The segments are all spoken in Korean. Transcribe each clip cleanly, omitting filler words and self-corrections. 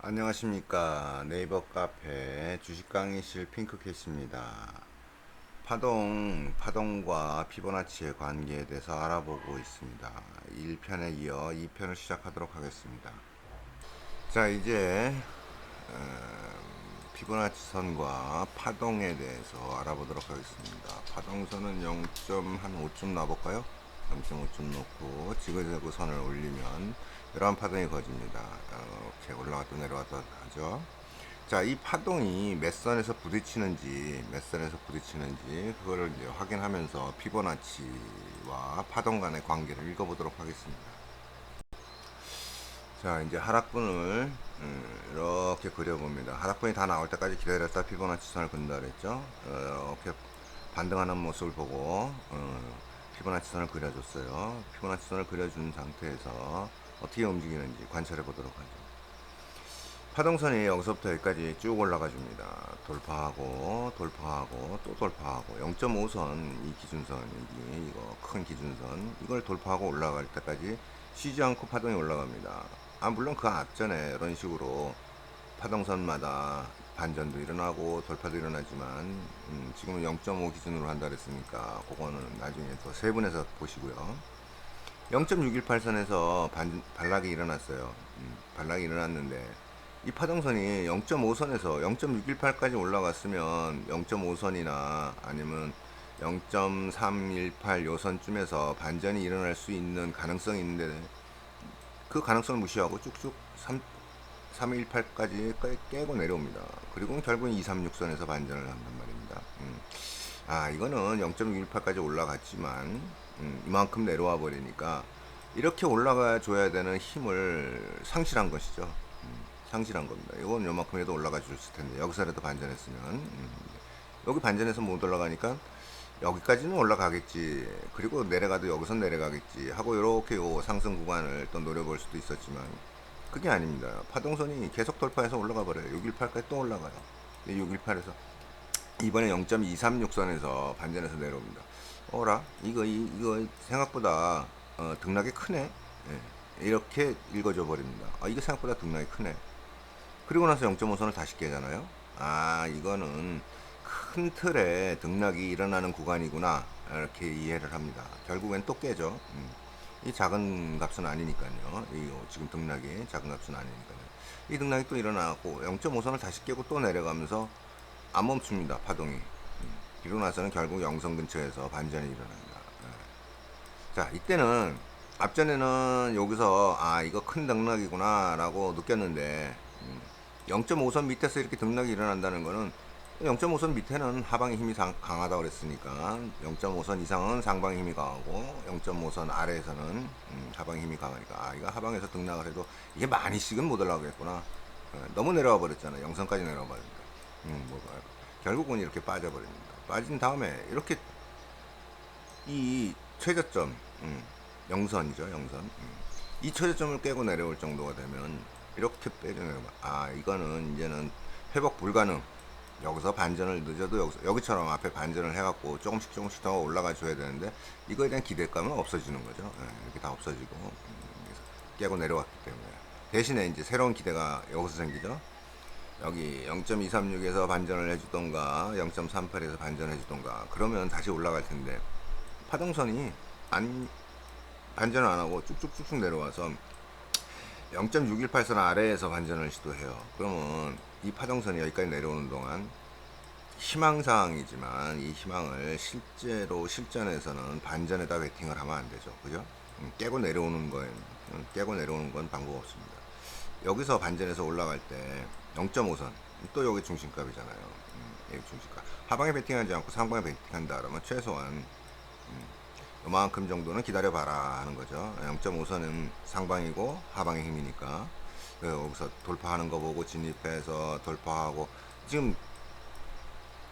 안녕하십니까. 네이버 카페 주식 강의실 핑크캣입니다. 파동과 피보나치의 관계에 대해서 알아보고 있습니다. 1편에 이어 2편을 시작하도록 하겠습니다. 자, 이제 피보나치 선과 파동에 대해서 알아보도록 하겠습니다. 파동선은 0.5쯤 놔볼까요? 0.5쯤 놓고 지그재그 선을 올리면 이러한 파동이 거집니다. 이렇게 올라갔다 내려왔다 하죠. 자, 이 파동이 몇 선에서 부딪히는지 그거를 이제 확인하면서 피보나치와 파동 간의 관계를 읽어보도록 하겠습니다. 자, 이제 하락분을 이렇게 그려봅니다. 하락분이 다 나올 때까지 기다렸다 피보나치 선을 그린다 그랬죠. 이렇게 반등하는 모습을 보고 피보나치 선을 그려줬어요. 피보나치 선을 그려준 상태에서 어떻게 움직이는지 관찰해 보도록 하죠. 파동선이 여기서부터 여기까지 쭉 올라가 줍니다. 돌파하고 또 돌파하고 0.5선 이 기준선, 이거 큰 기준선 이걸 돌파하고 올라갈 때까지 쉬지 않고 파동이 올라갑니다. 물론 그 앞전에 이런 식으로 파동선마다 반전도 일어나고 돌파도 일어나지만 지금은 0.5 기준으로 한다 그랬으니까 그거는 나중에 또 세분해서 보시고요. 0.618선에서 반락이 일어났어요. 반락이 일어났는데 이 파동선이 0.5선에서 0.618까지 올라갔으면 0.5선이나 아니면 0.318 요선쯤에서 반전이 일어날 수 있는 가능성이 있는데 그 가능성을 무시하고 쭉쭉 318까지 깨고 내려옵니다. 그리고 결국은 236선에서 반전을 한단 말입니다. 이거는 0.618까지 올라갔지만 이만큼 내려와 버리니까 이렇게 올라가 줘야 되는 힘을 상실한 것이죠. 상실한 겁니다. 이건 요만큼이라도 올라가 줬을 텐데 여기서라도 반전했으면 여기 반전해서 못 올라가니까 여기까지는 올라가겠지. 그리고 내려가도 여기선 내려가겠지 하고 이렇게 요 상승 구간을 또 노려볼 수도 있었지만 그게 아닙니다. 파동선이 계속 돌파해서 올라가 버려요. 618까지 또 올라가요. 618에서 이번에 0.236선에서 반전해서 내려옵니다. 어라? 이거 생각보다 등락이 크네. 예, 이렇게 읽어줘 버립니다. 이거 생각보다 등락이 크네. 그리고 나서 0.5선을 다시 깨잖아요. 이거는 큰 틀에 등락이 일어나는 구간이구나. 이렇게 이해를 합니다. 결국엔 또 깨죠. 이 작은 값은 아니니까요. 지금 등락이 작은 값은 아니니까요. 이 등락이 또 일어나고 0.5선을 다시 깨고 또 내려가면서 안 멈춥니다. 파동이. 그리고 나서는 결국 영성 근처에서 반전이 일어납니다. 자, 이때는 앞전에는 여기서 이거 큰 등락이구나 라고 느꼈는데 0.5선 밑에서 이렇게 등락이 일어난다는 거는 0.5선 밑에는 하방의 힘이 강하다고 그랬으니까 0.5선 이상은 상방의 힘이 강하고 0.5선 아래에서는 하방의 힘이 강하니까 이거 하방에서 등락을 해도 이게 많이씩은 못 올라가겠구나. 너무 내려와 버렸잖아. 영선까지 내려와 버립니다. 결국은 이렇게 빠져버립니다. 빠진 다음에 이렇게 이 최저점 영선이죠. 영선. 이 최저점을 깨고 내려올 정도가 되면 이렇게 빼려내면 이거는 이제는 회복 불가능. 여기서 반전을 늦어도 여기처럼 앞에 반전을 해갖고 조금씩 더 올라가 줘야 되는데 이거에 대한 기대감은 없어지는 거죠. 이렇게 다 없어지고 깨고 내려왔기 때문에 대신에 이제 새로운 기대가 여기서 생기죠. 여기 0.236에서 반전을 해주던가 0.38에서 반전을 해주던가 그러면 다시 올라갈 텐데 파동선이 반전을 안 하고 쭉쭉쭉쭉 내려와서 0.618선 아래에서 반전을 시도해요. 그러면 이 파동선이 여기까지 내려오는 동안 희망사항이지만 이 희망을 실제로 실전에서는 반전에다 베팅을 하면 안 되죠. 그죠? 깨고 내려오는 건 방법 없습니다. 여기서 반전해서 올라갈 때 0.5선 또 여기 중심값이잖아요. 여기 중심값 하방에 베팅하지 않고 상방에 베팅한다 그러면 최소한 요만큼 정도는 기다려봐라 하는 거죠. 0.5선은 상방이고 하방의 힘이니까 여기서 돌파하는 거 보고 진입해서 돌파하고 지금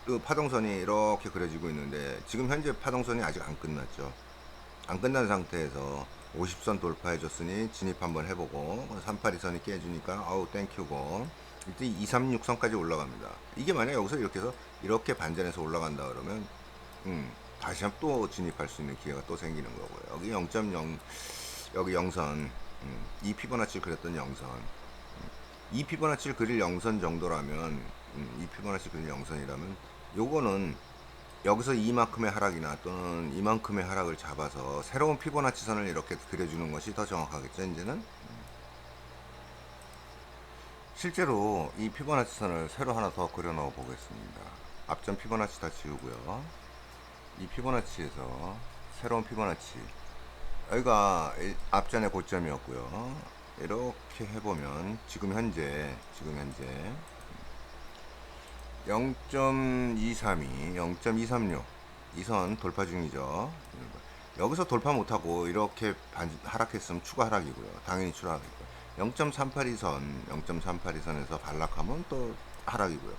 그 파동선이 이렇게 그려지고 있는데 지금 현재 파동선이 아직 안 끝났죠. 안 끝난 상태에서 50선 돌파해 줬으니 진입 한번 해보고 382선이 깨주니까 아우 땡큐고 이때 236선까지 올라갑니다. 이게 만약 여기서 이렇게 해서 이렇게 반전해서 올라간다 그러면 다시 한번 또 진입할 수 있는 기회가 또 생기는 거고요. 여기 0.0 여기 영선 이 피보나치 그렸던 영선 이 피보나치를 그릴 영선 정도라면, 이 피보나치 그릴 영선이라면 요거는 여기서 이만큼의 하락이나 또는 이만큼의 하락을 잡아서 새로운 피보나치 선을 이렇게 그려주는 것이 더 정확하겠죠. 이제는 실제로 이 피보나치 선을 새로 하나 더 그려 넣어 보겠습니다. 앞전 피보나치 다 지우고요. 이 피보나치에서 새로운 피보나치, 여기가 앞전의 고점이었고요. 이렇게 해보면 지금 현재 0.232, 0.236 이 선 돌파 중이죠. 여기서 돌파 못하고 이렇게 하락했으면 추가 하락이고요. 당연히 추가 하락이고요. 0.382선, 0.382선에서 반락하면 또 하락이고요.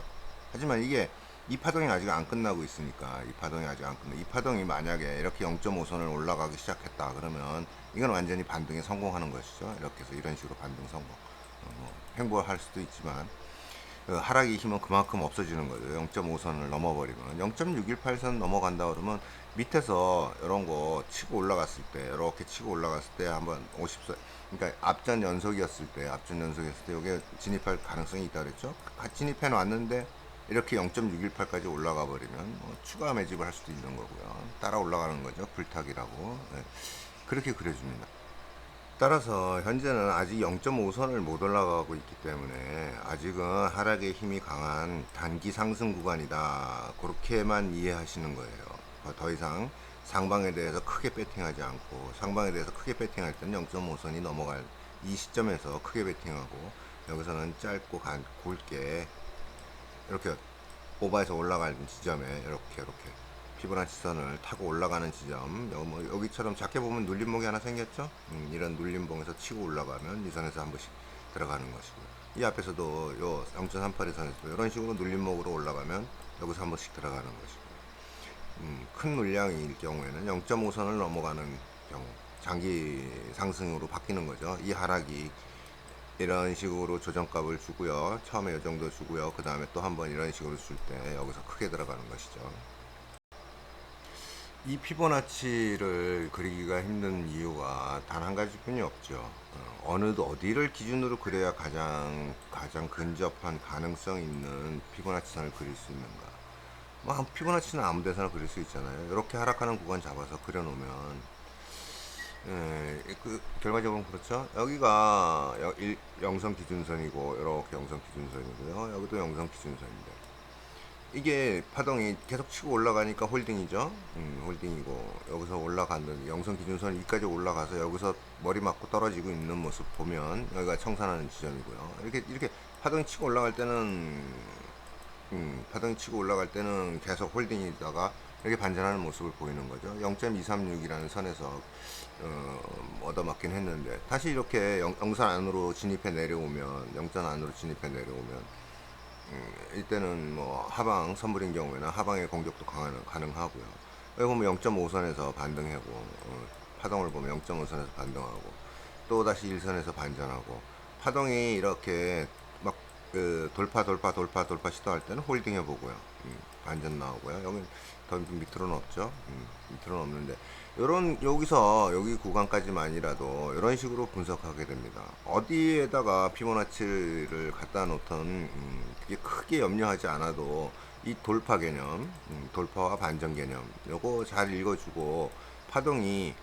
하지만 이게 이 파동이 아직 안 끝나고 있으니까, 이 파동이 아직 안 끝나. 이 파동이 만약에 이렇게 0.5선을 올라가기 시작했다 그러면 이건 완전히 반등에 성공하는 것이죠. 이렇게 해서 이런 식으로 반등 성공. 횡보할 수도 있지만 그 하락의 힘은 그만큼 없어지는 거죠. 0.5선을 넘어버리면 0.618선 넘어간다 그러면 밑에서 이런 거 치고 올라갔을 때, 이렇게 치고 올라갔을 때 한번 50선, 그러니까 앞전 연속이었을 때 이게 진입할 가능성이 있다 그랬죠. 진입해 놨는데 이렇게 0.618까지 올라가 버리면 뭐 추가 매집을 할 수도 있는 거고요. 따라 올라가는 거죠. 불타기라고. 네. 그렇게 그려줍니다. 따라서 현재는 아직 0.5선을 못 올라가고 있기 때문에 아직은 하락의 힘이 강한 단기 상승 구간이다. 그렇게만 이해하시는 거예요. 더 이상 상방에 대해서 크게 배팅하지 않고, 상방에 대해서 크게 배팅할 때는 0.5선이 넘어갈 이 시점에서 크게 배팅하고, 여기서는 짧고 굵게 이렇게 오버해서 올라가는 지점에 이렇게 피보나치 선을 타고 올라가는 지점, 여기처럼 작게 보면 눌림목이 하나 생겼죠. 이런 눌림봉에서 치고 올라가면 이 선에서 한 번씩 들어가는 것이고요. 이 앞에서도 요 0.382 선에서도 이런 식으로 눌림목으로 올라가면 여기서 한 번씩 들어가는 것이고요. 큰 물량일 경우에는 0.5선을 넘어가는 경우 장기 상승으로 바뀌는 거죠. 이 하락이 이런 식으로 조정값을 주고요. 처음에 이 정도 주고요. 그 다음에 또 한번 이런 식으로 줄 때 여기서 크게 들어가는 것이죠. 이 피보나치를 그리기가 힘든 이유가 단 한 가지뿐이 없죠. 어디를 기준으로 그려야 가장 근접한 가능성 있는 피보나치 선을 그릴 수 있는가? 피보나치는 아무 데서나 그릴 수 있잖아요. 이렇게 하락하는 구간 잡아서 그려놓으면, 결과적으로 그렇죠. 여기가 영성 기준선이고, 이렇게 영성 기준선이고요. 여기도 영성 기준선인데, 이게 파동이 계속 치고 올라가니까 홀딩이죠. 홀딩이고, 여기서 올라가는 영성 기준선 위까지 올라가서 여기서 머리 맞고 떨어지고 있는 모습 보면 여기가 청산하는 지점이고요. 이렇게 파동이 치고 올라갈 때는, 파동이 치고 올라갈 때는 계속 홀딩이다가 이렇게 반전하는 모습을 보이는 거죠. 0.236이라는 선에서 얻어맞긴 했는데, 다시 이렇게 영선 안으로 진입해 내려오면, 영선 안으로 진입해 내려오면, 이때는 뭐 하방 선물인 경우에는 하방의 공격도 가능하고요. 여기 보면 0.5선에서 반등하고, 파동을 보면 0.5선에서 반등하고, 또 다시 1선에서 반전하고, 파동이 이렇게 막 돌파 시도할 때는 홀딩 해보고요. 반전 나오고요. 여기 더 밑으로는 없죠. 밑으로는 없는데, 여기 구간까지만이라도 이런 식으로 분석하게 됩니다. 어디에다가 피보나치를 갖다 놓던, 그게 크게 염려하지 않아도 이 돌파 개념, 돌파와 반전 개념, 요거 잘 읽어주고, 파동이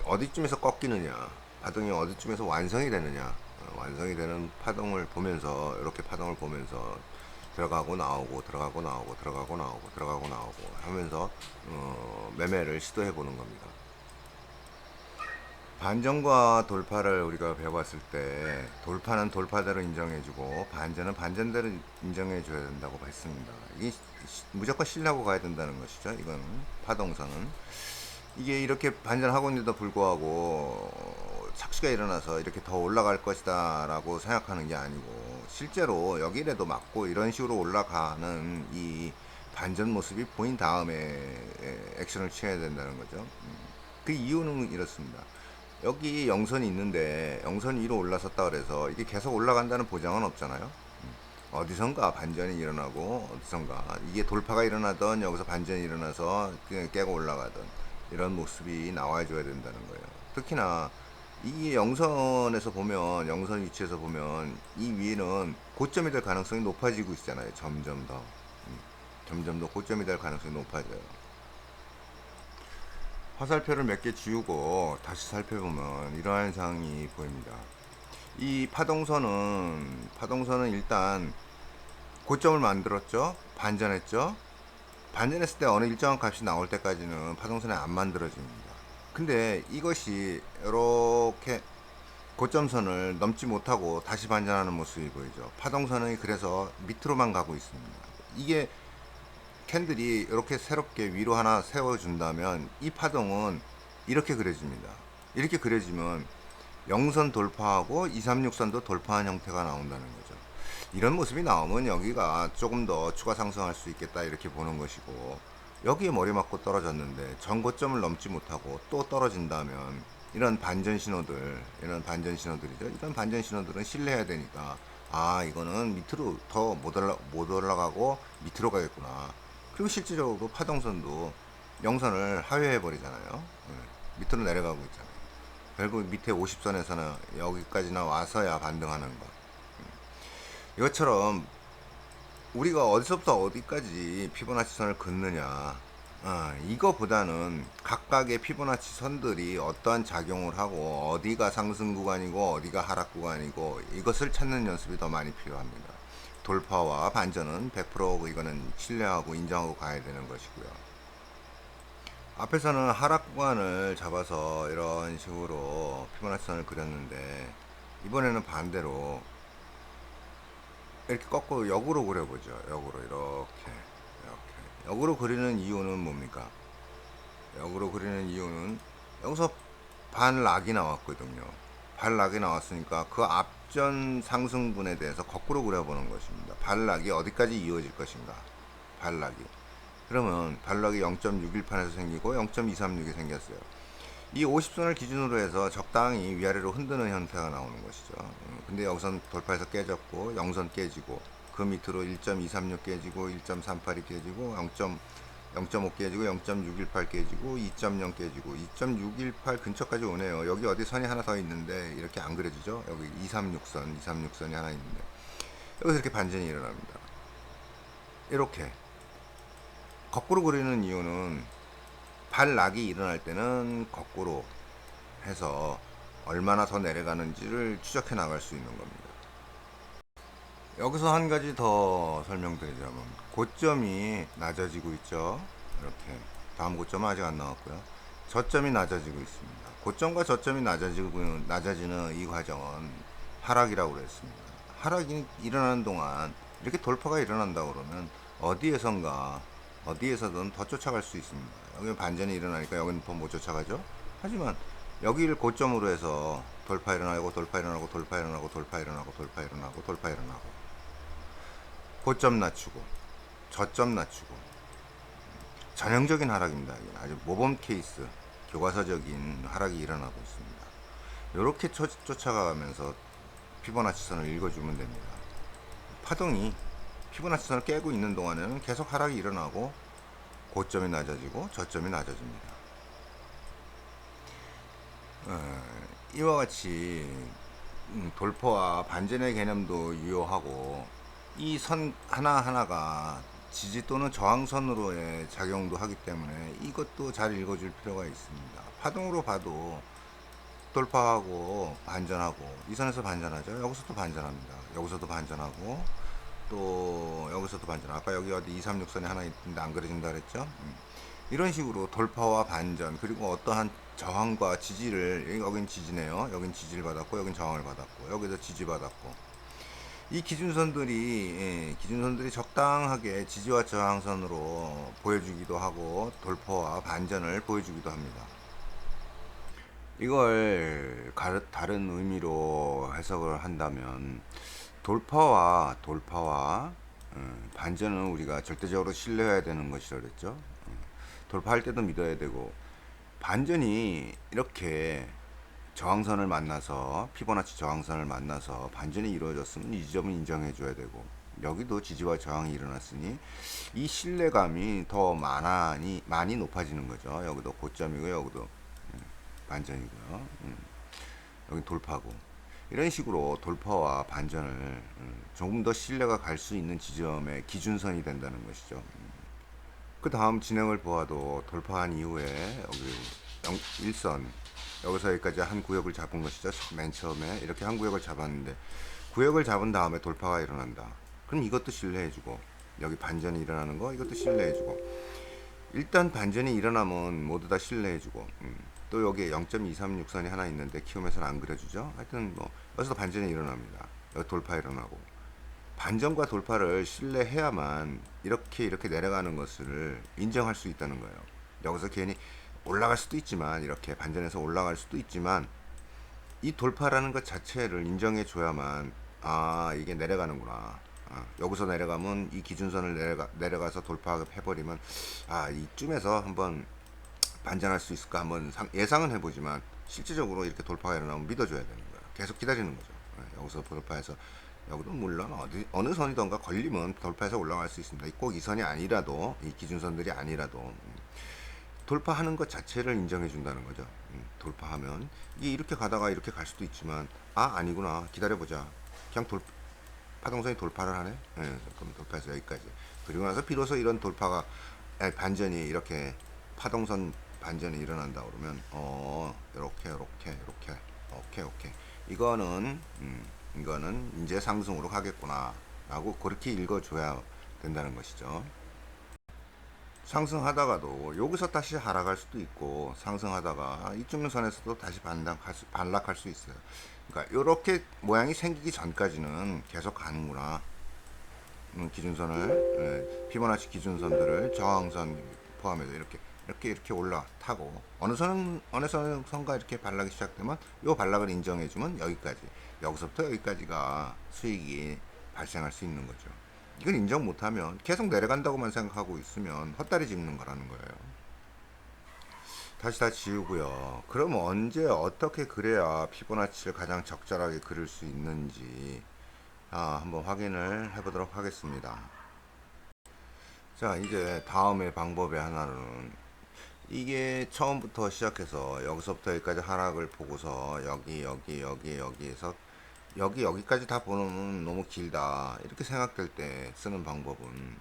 어디쯤에서 꺾이느냐, 파동이 어디쯤에서 완성이 되느냐, 완성이 되는 파동을 보면서, 이렇게 파동을 보면서 들어가고 나오고 들어가고 나오고 들어가고 나오고 들어가고 나오고 하면서 매매를 시도해 보는 겁니다. 반전과 돌파를 우리가 배워봤을 때, 돌파는 돌파대로 인정해주고 반전은 반전대로 인정해줘야 된다고 했습니다. 이게 무조건 신뢰하고 가야 된다는 것이죠. 이건 파동선은 이게 이렇게 반전하고 있는데도 불구하고 착시가 일어나서 이렇게 더 올라갈 것이다 라고 생각하는 게 아니고, 실제로 여기라도 맞고 이런 식으로 올라가는 이 반전 모습이 보인 다음에 액션을 취해야 된다는 거죠. 그 이유는 이렇습니다. 여기 영선이 있는데 영선 위로 올라섰다 그래서 이게 계속 올라간다는 보장은 없잖아요. 어디선가 반전이 일어나고, 어디선가 이게 돌파가 일어나던 여기서 반전이 일어나서 그냥 깨고 올라가던 이런 모습이 나와줘야 된다는 거예요. 특히나 이 영선에서 보면, 영선 위치에서 보면 이 위에는 고점이 될 가능성이 높아지고 있잖아요. 점점 더. 점점 더 고점이 될 가능성이 높아져요. 화살표를 몇 개 지우고 다시 살펴보면 이러한 현상이 보입니다. 이 파동선은 일단 고점을 만들었죠. 반전했죠. 반전했을 때 어느 일정한 값이 나올 때까지는 파동선이 안 만들어집니다. 근데 이것이 이렇게 고점선을 넘지 못하고 다시 반전하는 모습이 보이죠. 파동선이 그래서 밑으로만 가고 있습니다. 이게 캔들이 이렇게 새롭게 위로 하나 세워준다면 이 파동은 이렇게 그려집니다. 이렇게 그려지면 0선 돌파하고 236선도 돌파한 형태가 나온다는 거죠. 이런 모습이 나오면 여기가 조금 더 추가 상승할 수 있겠다 이렇게 보는 것이고, 여기에 머리 맞고 떨어졌는데 전고점을 넘지 못하고 또 떨어진다면 이런 반전 신호들이죠. 이런 반전 신호들은 신뢰해야 되니까, 아 이거는 밑으로 더 못 올라가고 밑으로 가겠구나. 그리고 실질적으로 파동선도 영선을 하회해 버리잖아요. 밑으로 내려가고 있잖아요. 결국 밑에 50선에서는 여기까지나 와서야 반등하는 것. 이것처럼 우리가 어디서부터 어디까지 피보나치 선을 긋느냐, 이거보다는 각각의 피보나치 선들이 어떠한 작용을 하고 어디가 상승 구간이고 어디가 하락 구간이고 이것을 찾는 연습이 더 많이 필요합니다. 돌파와 반전은 100% 이거는 신뢰하고 인정하고 가야 되는 것이고요. 앞에서는 하락 구간을 잡아서 이런 식으로 피보나치 선을 그렸는데, 이번에는 반대로 이렇게 거꾸로 역으로 그려보죠. 역으로 이렇게 역으로 그리는 이유는 뭡니까? 역으로 그리는 이유는 여기서 반락이 나왔거든요. 반락이 나왔으니까 그 앞전 상승분에 대해서 거꾸로 그려보는 것입니다. 반락이 어디까지 이어질 것인가. 반락이, 그러면 반락이 0.618에서 생기고 0.236이 생겼어요. 이 50선을 기준으로 해서 적당히 위아래로 흔드는 형태가 나오는 것이죠. 근데 여기선 돌파해서 깨졌고 0선 깨지고 그 밑으로 1.236 깨지고 1.382 깨지고 0.5 깨지고 0.618 깨지고 2.0 깨지고 2.618 근처까지 오네요. 여기 어디 선이 하나 더 있는데 이렇게 안 그려지죠? 여기 236선이 하나 있는데 여기서 이렇게 반전이 일어납니다. 이렇게 거꾸로 그리는 이유는 반락이 일어날 때는 거꾸로 해서 얼마나 더 내려가는지를 추적해 나갈 수 있는 겁니다. 여기서 한 가지 더 설명드리자면, 고점이 낮아지고 있죠. 이렇게 다음 고점은 아직 안 나왔고요. 저점이 낮아지고 있습니다. 고점과 저점이 낮아지는 이 과정은 하락이라고 그랬습니다. 하락이 일어나는 동안 이렇게 돌파가 일어난다 그러면 어디에서든 더 쫓아갈 수 있습니다. 여기 반전이 일어나니까 여기는 더 못 쫓아가죠. 하지만 여기를 고점으로 해서 돌파 일어나고 고점 낮추고 저점 낮추고 전형적인 하락입니다. 아주 모범 케이스, 교과서적인 하락이 일어나고 있습니다. 이렇게 쫓아가면서 피보나치선을 읽어주면 됩니다. 파동이 피보나치선을 깨고 있는 동안에는 계속 하락이 일어나고 고점이 낮아지고 저점이 낮아집니다. 이와 같이 돌파와 반전의 개념도 유효하고, 이 선 하나하나가 지지 또는 저항선으로의 작용도 하기 때문에 이것도 잘 읽어줄 필요가 있습니다. 파동으로 봐도 돌파하고 반전하고, 이 선에서 반전하죠. 여기서도 반전합니다. 여기서도 반전하고 또 여기서도 반전. 아까 여기 어디 236선이 하나 있는데 안 그려진다 그랬죠. 이런 식으로 돌파와 반전, 그리고 어떠한 저항과 지지를, 여긴 지지네요. 여긴 지지를 받았고 여긴 저항을 받았고 여기서 지지 받았고, 이 기준선들이 적당하게 지지와 저항선으로 보여주기도 하고 돌파와 반전을 보여주기도 합니다. 이걸 다른 의미로 해석을 한다면, 돌파와 반전은 우리가 절대적으로 신뢰해야 되는 것이라 그랬죠. 돌파할 때도 믿어야 되고, 반전이 이렇게 저항선을 만나서, 피보나치 저항선을 만나서 반전이 이루어졌으면 이 점은 인정해 줘야 되고, 여기도 지지와 저항이 일어났으니 이 신뢰감이 더 많이 높아지는 거죠. 여기도 고점이고 여기도 반전이고요. 여기 돌파고. 이런 식으로 돌파와 반전을 조금 더 신뢰가 갈 수 있는 지점의 기준선이 된다는 것이죠. 그 다음 진행을 보아도 돌파한 이후에 여기 1선 여기서 여기까지 한 구역을 잡은 것이죠. 맨 처음에 이렇게 한 구역을 잡았는데 구역을 잡은 다음에 돌파가 일어난다. 그럼 이것도 신뢰해주고 여기 반전이 일어나는 거 이것도 신뢰해주고 일단 반전이 일어나면 모두 다 신뢰해주고 또 여기에 0.236선이 하나 있는데 키움에서는 안 그려주죠. 하여튼 뭐 여기서 반전이 일어납니다. 여기 돌파 일어나고 반전과 돌파를 신뢰해야만 이렇게 내려가는 것을 인정할 수 있다는 거예요. 여기서 괜히 올라갈 수도 있지만 이렇게 반전해서 올라갈 수도 있지만 이 돌파라는 것 자체를 인정해 줘야만 이게 내려가는구나. 여기서 내려가면 이 기준선을 내려가서 돌파해버리면 이쯤에서 한번 반전할 수 있을까 한번 예상은 해보지만 실질적으로 이렇게 돌파가 일어나면 믿어줘야 되는 거예요. 계속 기다리는 거죠. 여기서 돌파해서 여기도 물론 어느 선이던가 걸리면 돌파해서 올라갈 수 있습니다. 꼭 이 선이 아니라도 이 기준선들이 아니라도 돌파하는 것 자체를 인정해 준다는 거죠. 돌파하면 이게 이렇게 가다가 이렇게 갈 수도 있지만 아니구나 기다려보자. 그냥 파동선이 돌파를 하네. 그럼 돌파해서 여기까지. 그리고 나서 비로소 이런 돌파가 반전이 이렇게 파동선 반전이 일어난다 그러면 이렇게 오케이 이거는 이제 상승으로 가겠구나 라고 그렇게 읽어줘야 된다는 것이죠. 상승하다가도 여기서 다시 하락할 수도 있고 상승하다가 이쪽 선에서도 다시 반락할 수 있어요. 그러니까 이렇게 모양이 생기기 전까지는 계속 가는구나. 기준선을 피보나치 기준선들을 저항선 포함해서 이렇게 올라타고 어느 선가 이렇게 반락이 시작되면 이 반락을 인정해주면 여기서부터 여기까지가 수익이 발생할 수 있는 거죠. 이걸 인정 못하면 계속 내려간다고만 생각하고 있으면 헛다리 짚는 거라는 거예요. 다시 다 지우고요. 그럼 언제 어떻게 그래야 피보나치를 가장 적절하게 그릴 수 있는지 한번 확인을 해보도록 하겠습니다. 자, 이제 다음의 방법의 하나는 이게 처음부터 시작해서 여기서부터 여기까지 하락을 보고서 여기에서 여기까지 다 보면 너무 길다 이렇게 생각될 때 쓰는 방법은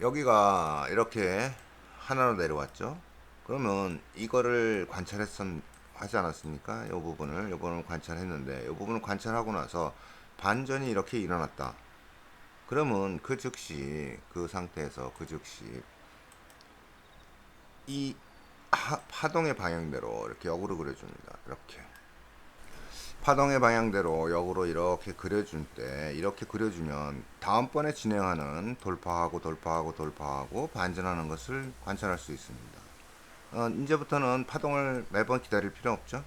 여기가 이렇게 하나로 내려왔죠. 그러면 이거를 하지 않았습니까? 이 부분을 관찰했는데 이 부분을 관찰하고 나서 반전이 이렇게 일어났다. 그러면 그 상태에서 이 파동의 방향대로 이렇게 역으로 그려줍니다. 이렇게 파동의 방향대로 역으로 이렇게 이렇게 그려주면 다음번에 진행하는 돌파하고 반전하는 것을 관찰할 수 있습니다. 이제부터는 파동을 매번 기다릴 필요 없죠.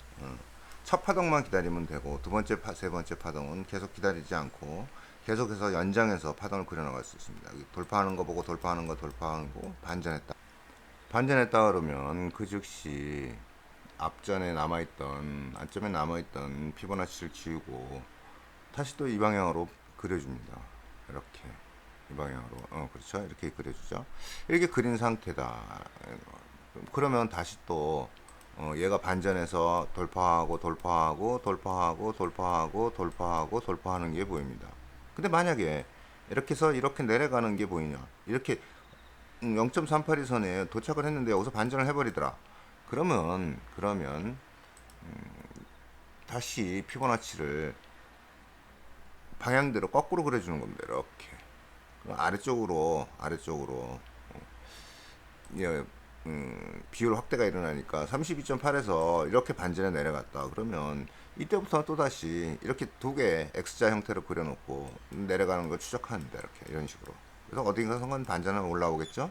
첫 파동만 기다리면 되고 두 번째, 세 번째 파동은 계속 기다리지 않고 계속해서 연장해서 파동을 그려나갈 수 있습니다. 돌파하는 거 보고 돌파하고 반전했다 그러면 그 즉시 안점에 남아있던 피보나치를 지우고 다시 또 이 방향으로 그려줍니다. 이렇게 이 방향으로 그렇죠. 이렇게 그려주죠. 이렇게 그린 상태다. 그러면 다시 또 얘가 반전해서 돌파하는 게 보입니다. 근데 만약에 이렇게 해서 이렇게 내려가는 게 보이냐, 이렇게 0.382선에 도착을 했는데 여기서 반전을 해버리더라. 그러면 다시 피보나치를 방향대로 거꾸로 그려주는 겁니다. 이렇게 아래쪽으로 비율 확대가 일어나니까 32.8에서 이렇게 반전에 내려갔다. 그러면 이때부터 또 다시 이렇게 두 개 X자 형태로 그려놓고 내려가는 걸 추적합니다. 이런 식으로. 그래서 어딘가선건 반전은 올라오겠죠.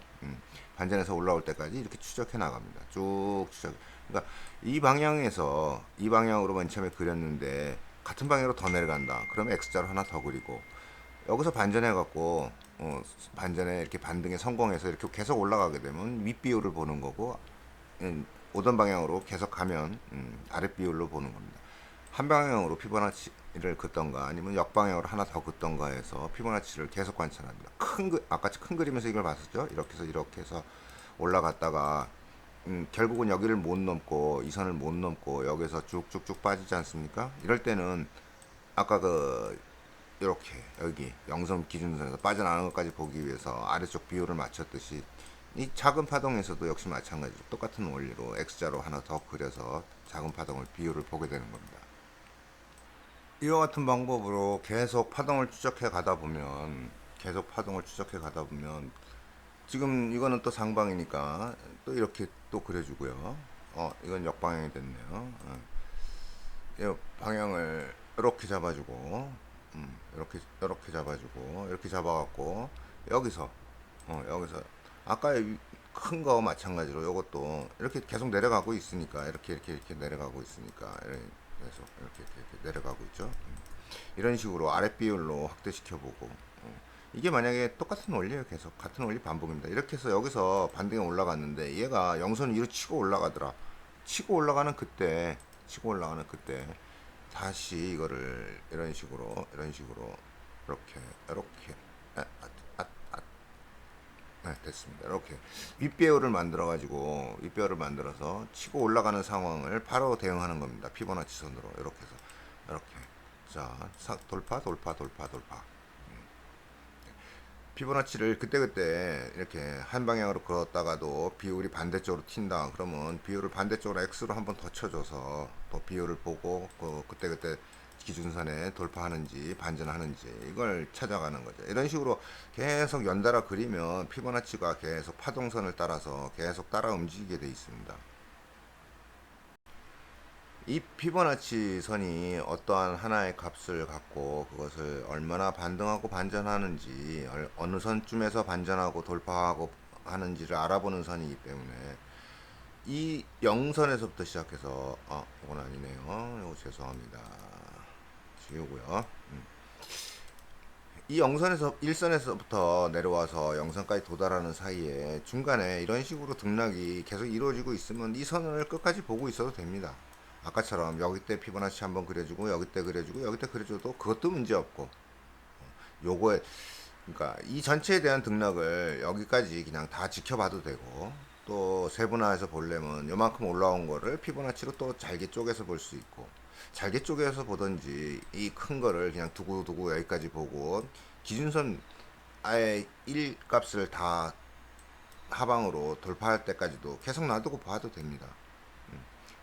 반전에서 올라올 때까지 이렇게 추적해 나갑니다. 쭉 추적. 그러니까 이 방향으로 맨 처음에 그렸는데 같은 방향으로 더 내려간다. 그러면 X자로 하나 더 그리고 여기서 반전해갖고 반전에 이렇게 반등에 성공해서 이렇게 계속 올라가게 되면 윗비율을 보는 거고 오던 방향으로 계속 가면 아랫비율로 보는 겁니다. 한 방향으로 피보나치를 긋던가 아니면 역방향으로 하나 더 긋던가 해서 피보나치를 계속 관찰합니다. 아까 큰 그림에서 이걸 봤었죠. 이렇게 해서 올라갔다가 결국은 여기를 못 넘고 이 선을 못 넘고 여기서 쭉쭉쭉 빠지지 않습니까? 이럴 때는 아까 그 이렇게 여기 영선 기준선에서 빠져나가는 것까지 보기 위해서 아래쪽 비율을 맞췄듯이 이 작은 파동에서도 역시 마찬가지로 똑같은 원리로 X자로 하나 더 그려서 작은 파동을 비율을 보게 되는 겁니다. 이와 같은 방법으로 계속 파동을 추적해 가다 보면 지금 이거는 또 상방이니까 또 이렇게 또 그려주고요. 이건 역방향이 됐네요. 이 방향을 이렇게 잡아주고, 이렇게 잡아주고, 이렇게 잡아갖고 여기서 여기서 아까 큰 거 마찬가지로 이것도 이렇게 계속 내려가고 있으니까 이렇게 내려가고 있으니까 계속 이렇게 내려가고 있죠. 이런 식으로 아랫 비율로 확대시켜보고 이게 만약에 똑같은 원리예요. 계속 같은 원리 반복입니다. 이렇게 해서 여기서 반등에 올라갔는데 얘가 영선 위로 치고 올라가더라. 치고 올라가는 그때 다시 이거를 이런 식으로 이렇게 아, 아, 아, 네, 됐습니다. 이렇게 윗배열을 만들어서 치고 올라가는 상황을 바로 대응하는 겁니다. 피보나치 선으로 이렇게 해서 이렇게 자 돌파. 피보나치를 그때그때 이렇게 한 방향으로 그었다가도 비율이 반대쪽으로 튄다. 그러면 비율을 반대쪽으로 X로 한번 더 쳐줘서 또 비율을 보고 그때그때 기준선에 돌파하는지 반전하는지 이걸 찾아가는 거죠. 이런 식으로 계속 연달아 그리면 피보나치가 계속 파동선을 따라서 계속 따라 움직이게 돼 있습니다. 이 피보나치 선이 어떠한 하나의 값을 갖고 그것을 얼마나 반등하고 반전하는지 어느 선쯤에서 반전하고 돌파하고 하는지를 알아보는 선이기 때문에 이 0선에서부터 시작해서 이건 아니네요. 이거 죄송합니다. 지우고요. 이 0선에서 1선에서부터 내려와서 0선까지 도달하는 사이에 중간에 이런 식으로 등락이 계속 이루어지고 있으면 이 선을 끝까지 보고 있어도 됩니다. 아까처럼 여기 때 피보나치 한번 그려주고 여기 때 그려줘도 그것도 문제 없고 요거에 그러니까 이 전체에 대한 등락을 여기까지 그냥 다 지켜봐도 되고 또 세분화해서 보려면 요만큼 올라온 거를 피보나치로 또 잘게 쪼개서 볼 수 있고 잘게 쪼개서 보던지 이 큰 거를 그냥 두고두고 여기까지 보고 기준선 아예 1 값을 다 하방으로 돌파할 때까지도 계속 놔두고 봐도 됩니다.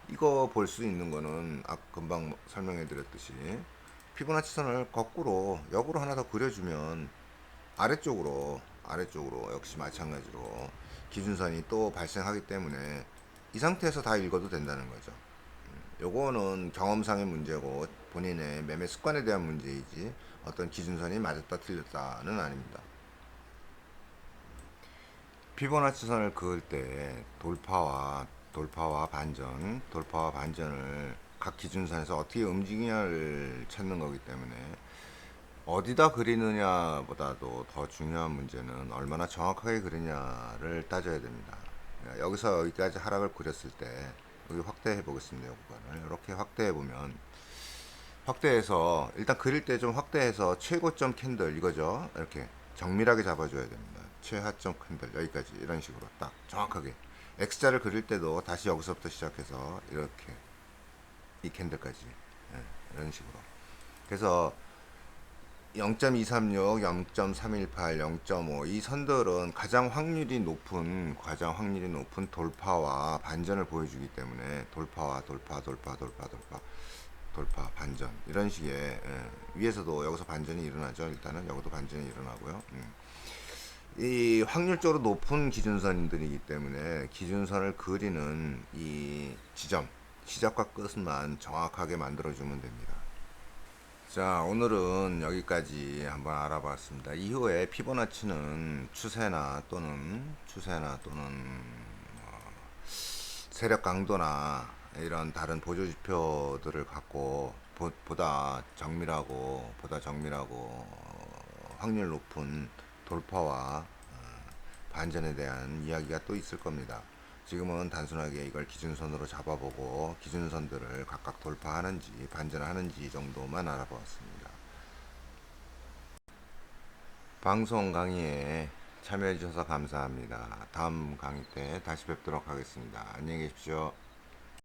이거 볼 수 있는 거는 금방 설명해 드렸듯이 피보나치 선을 거꾸로 역으로 하나 더 그려주면 아래쪽으로 역시 마찬가지로 기준선이 또 발생하기 때문에 이 상태에서 다 읽어도 된다는 거죠. 요거는 경험상의 문제고 본인의 매매 습관에 대한 문제이지 어떤 기준선이 맞았다 틀렸다는 아닙니다. 피보나치 선을 그을 때 돌파와 반전을 각 기준선에서 어떻게 움직이냐를 찾는 거기 때문에 어디다 그리느냐보다도 더 중요한 문제는 얼마나 정확하게 그리냐를 따져야 됩니다. 여기서 여기까지 하락을 그렸을 때 여기 확대해 보겠습니다. 이 구간을 이렇게 확대해 보면 확대해서 일단 그릴 때 좀 확대해서 최고점 캔들 이거죠. 이렇게 정밀하게 잡아줘야 됩니다. 최하점 캔들 여기까지 이런 식으로 딱 정확하게 X자를 그릴 때도 다시 여기서부터 시작해서 이렇게 이 캔들까지 이런 식으로 그래서 0.236, 0.318, 0.5 이 선들은 가장 확률이 높은 돌파와 반전을 보여주기 때문에 돌파 반전 이런 식의 위에서도 여기서 반전이 일어나죠. 일단은 여기도 반전이 일어나고요. 이 확률적으로 높은 기준선들이기 때문에 기준선을 그리는 이 지점 시작과 끝만 정확하게 만들어주면 됩니다. 자, 오늘은 여기까지 한번 알아봤습니다. 이후에 피보나치는 추세나 또는 세력 강도나 이런 다른 보조 지표들을 갖고 보다 정밀하고 확률 높은 돌파와 반전에 대한 이야기가 또 있을 겁니다. 지금은 단순하게 이걸 기준선으로 잡아보고 기준선들을 각각 돌파하는지 반전하는지 정도만 알아보았습니다. 방송 강의에 참여해 주셔서 감사합니다. 다음 강의 때 다시 뵙도록 하겠습니다. 안녕히 계십시오.